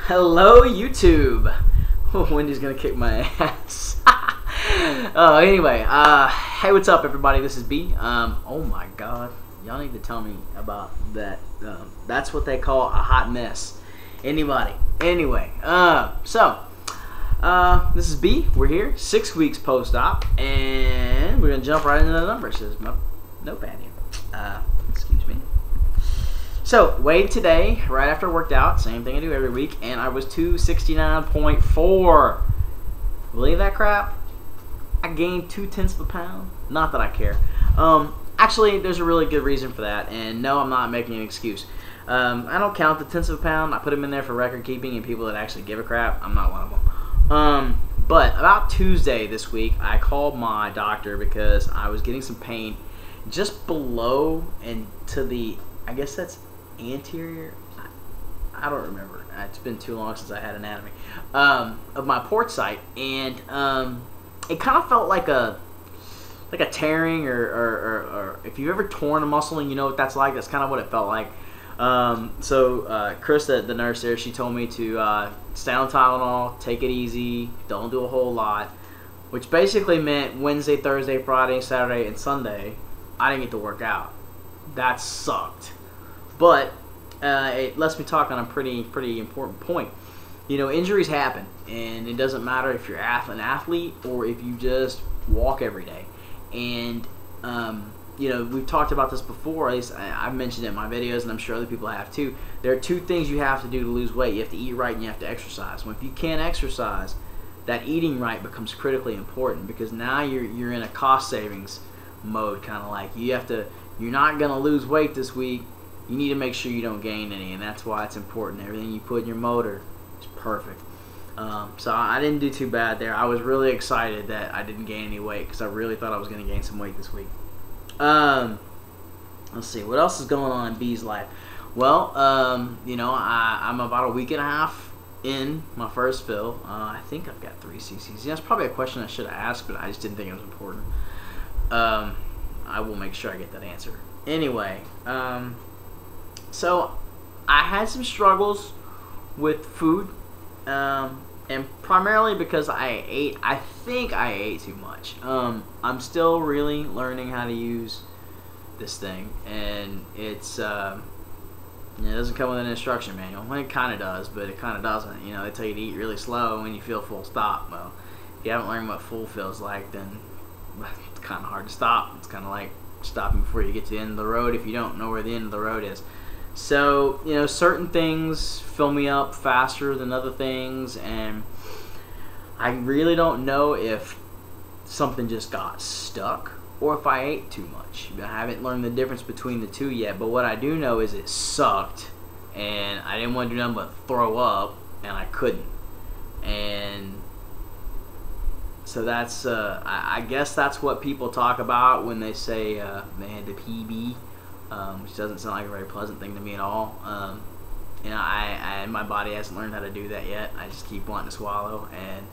Hello, YouTube. Wendy's gonna kick my ass. Anyway, hey, what's up, everybody? This is B. Oh my God, y'all need to tell me about that. That's what they call a hot mess. Anybody? Anyway, this is B. We're here, 6 weeks post-op, and we're gonna jump right into the numbers. There's my notepad here. Excuse me. So, weighed today, right after I worked out, same thing I do every week, and I was 269.4. Believe that crap? I gained 0.2 of a pound. Not that I care. Actually, there's a really good reason for that, and no, I'm not making an excuse. I don't count the tenths of a pound. I put them in there for record keeping and people that actually give a crap. I'm not one of them. But about Tuesday this week, I called my doctor because I was getting some pain just below and to the, I guess that's anterior, I don't remember, it's been too long since I had anatomy, of my port site, and it kind of felt like a tearing, or if you've ever torn a muscle and you know what that's like, that's kind of what it felt like. So Chris, the nurse there, she told me to stay on Tylenol, take it easy, don't do a whole lot, which basically meant Wednesday, Thursday, Friday, Saturday, and Sunday I didn't get to work out. That sucked. But it lets me talk on a pretty important point. You know, injuries happen, and it doesn't matter if you're an athlete or if you just walk every day. And you know, we've talked about this before. At least I've mentioned it in my videos, and I'm sure other people have too. There are two things you have to do to lose weight. You have to eat right, and you have to exercise. Well, if you can't exercise, that eating right becomes critically important, because now you're in a cost savings mode, kind of like you're not gonna lose weight this week. You need to make sure you don't gain any, and that's why it's important. Everything you put in your motor is perfect. So I didn't do too bad there. I was really excited that I didn't gain any weight, because I really thought I was going to gain some weight this week. Let's see, what else is going on in B's life? Well, you know, I'm about a week and a half in my first fill. I think I've got 3 cc's. That's probably a question I should have asked, but I just didn't think it was important. I will make sure I get that answer. Anyway, so I had some struggles with food, and primarily because I think I ate too much. I'm still really learning how to use this thing, and it's it doesn't come with an instruction manual. Well, it kind of does, but it kind of doesn't. You know, they tell you to eat really slow when you feel full stop. Well, if you haven't learned what full feels like, then it's kind of hard to stop. It's kind of like stopping before you get to the end of the road if you don't know where the end of the road is. So, you know, certain things fill me up faster than other things, and I really don't know if something just got stuck or if I ate too much. I haven't learned the difference between the two yet, but what I do know is it sucked, and I didn't want to do nothing but throw up, and I couldn't. And so that's, I guess that's what people talk about when they say they had the PB. Which doesn't sound like a very pleasant thing to me at all. You know, my body hasn't learned how to do that yet. I just keep wanting to swallow, and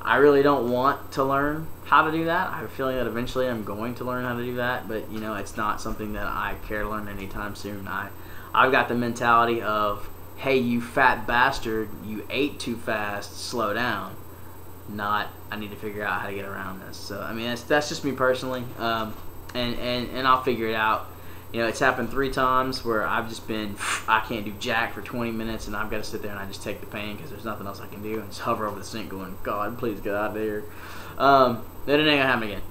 I really don't want to learn how to do that. I have a feeling that eventually I'm going to learn how to do that, but you know, it's not something that I care to learn anytime soon. I've got the mentality of, hey, you fat bastard, you ate too fast, slow down. Not, I need to figure out how to get around this. So I mean, that's just me personally, and I'll figure it out. You know, it's happened 3 times where I've just been, I can't do jack for 20 minutes, and I've got to sit there and I just take the pain because there's nothing else I can do, and just hover over the sink going, God, please get out of here. Then it ain't gonna happen again.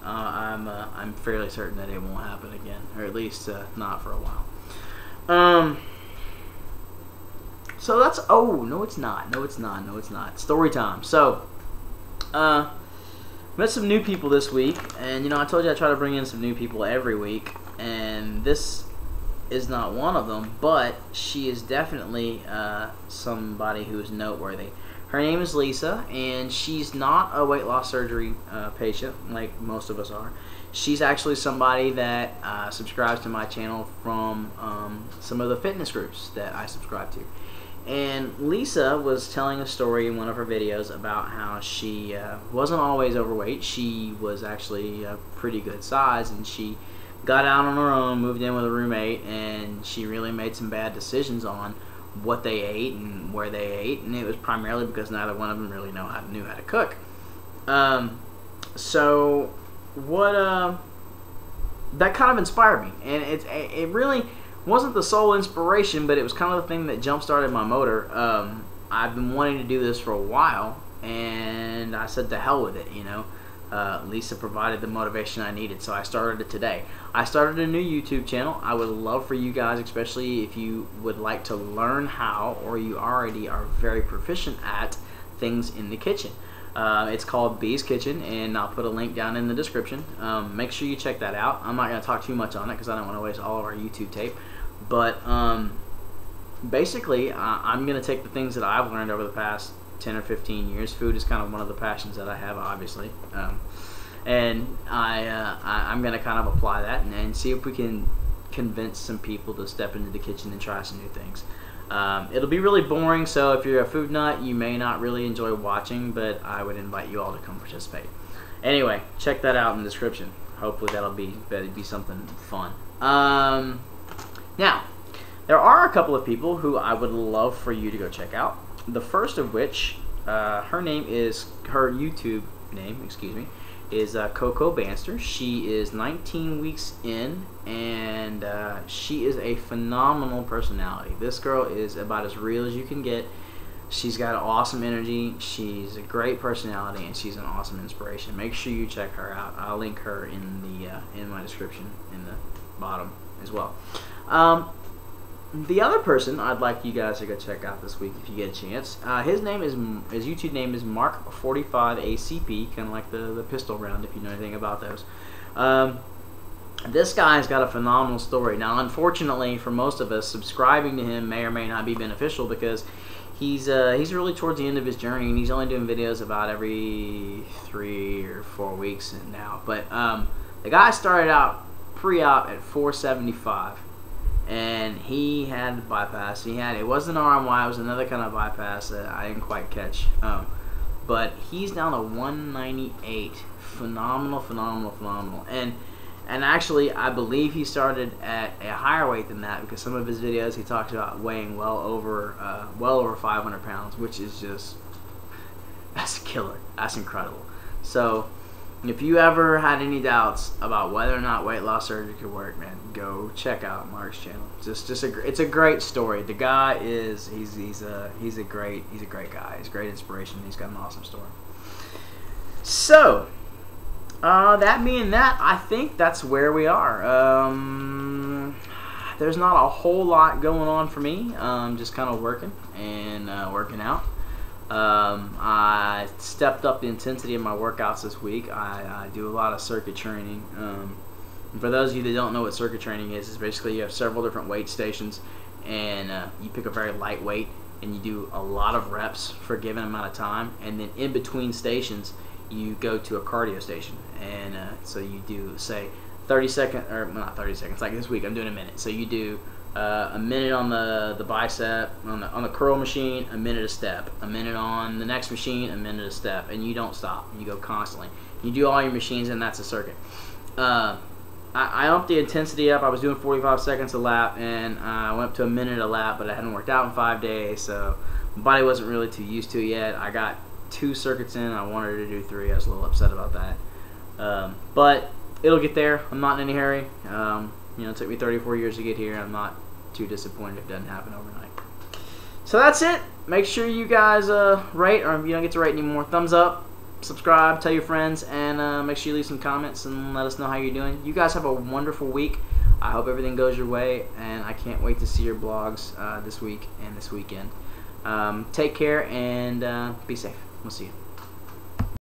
I'm fairly certain that it won't happen again, or at least not for a while. So that's, oh, no it's not, no it's not, no it's not. Story time. So, met some new people this week, and you know, I told you I try to bring in some new people every week, and this is not one of them, but she is definitely somebody who is noteworthy. Her name is Lisa, and she's not a weight loss surgery patient like most of us are. She's actually somebody that subscribes to my channel from some of the fitness groups that I subscribe to. And Lisa was telling a story in one of her videos about how she wasn't always overweight. She was actually a pretty good size, and she got out on her own, moved in with a roommate, and she really made some bad decisions on what they ate and where they ate, and it was primarily because neither one of them really knew how to cook. So what that kind of inspired me, and it really wasn't the sole inspiration, but it was kind of the thing that jump started my motor. I've been wanting to do this for a while, and I said to hell with it, you know. Lisa provided the motivation I needed, so I started it today. I started a new YouTube channel. I would love for you guys, especially if you would like to learn how, or you already are very proficient at, things in the kitchen. It's called Bee's Kitchen, and I'll put a link down in the description. Make sure you check that out. I'm not going to talk too much on it because I don't want to waste all of our YouTube tape. But basically, I'm going to take the things that I've learned over the past 10 or 15 years. Food is kind of one of the passions that I have, obviously. And I'm going to kind of apply that and see if we can convince some people to step into the kitchen and try some new things. It'll be really boring, so if you're a food nut, you may not really enjoy watching, but I would invite you all to come participate. Anyway, check that out in the description. Hopefully that'll be something fun. Now, there are a couple of people who I would love for you to go check out. The first of which, her YouTube name, is Coco Banster. She is 19 weeks in, and she is a phenomenal personality. This girl is about as real as you can get. She's got awesome energy. She's a great personality, and she's an awesome inspiration. Make sure you check her out. I'll link her in my description in the bottom as well. The other person I'd like you guys to go check out this week if you get a chance, his YouTube name is Mark45ACP, kind of like the pistol round if you know anything about those. This guy's got a phenomenal story. Now, unfortunately for most of us, subscribing to him may or may not be beneficial because he's really towards the end of his journey, and he's only doing videos about every 3 or 4 weeks now. But the guy started out pre-op at 475. And he had bypass. It wasn't RMY, it was another kind of bypass that I didn't quite catch. But he's down to 198. Phenomenal. And actually, I believe he started at a higher weight than that because some of his videos he talks about weighing well over 500 pounds, which is just, that's a killer. That's incredible. So, if you ever had any doubts about whether or not weight loss surgery could work, man, go check out Mark's channel. It's a great story. The guy is he's a great guy. He's a great inspiration. He's got an awesome story. So, that being that, I think that's where we are. There's not a whole lot going on for me. Just kind of working and working out. I stepped up the intensity of my workouts this week. I do a lot of circuit training. For those of you that don't know what circuit training is, it's basically you have several different weight stations, and you pick a very light weight, and you do a lot of reps for a given amount of time, and then in between stations, you go to a cardio station, and so you do, say, 30 seconds, or not 30 seconds, like this week I'm doing a minute. So you do a minute on the bicep, on the curl machine, a minute a step, a minute on the next machine, a minute a step, and you don't stop. You go constantly. You do all your machines, and that's a circuit. I upped the intensity up. I was doing 45 seconds a lap, and I went up to a minute a lap, but I hadn't worked out in 5 days, so my body wasn't really too used to it yet. I got 2 circuits in. I wanted to do 3. I was a little upset about that. But it'll get there. I'm not in any hurry. It took me 34 years to get here. I'm not too disappointed if it doesn't happen overnight. So that's it. Make sure you guys rate, or if you don't get to rate anymore, thumbs up, subscribe, tell your friends, and make sure you leave some comments and let us know how you're doing. You guys have a wonderful week. I hope everything goes your way, and I can't wait to see your blogs this week and this weekend. Take care and be safe. We'll see you.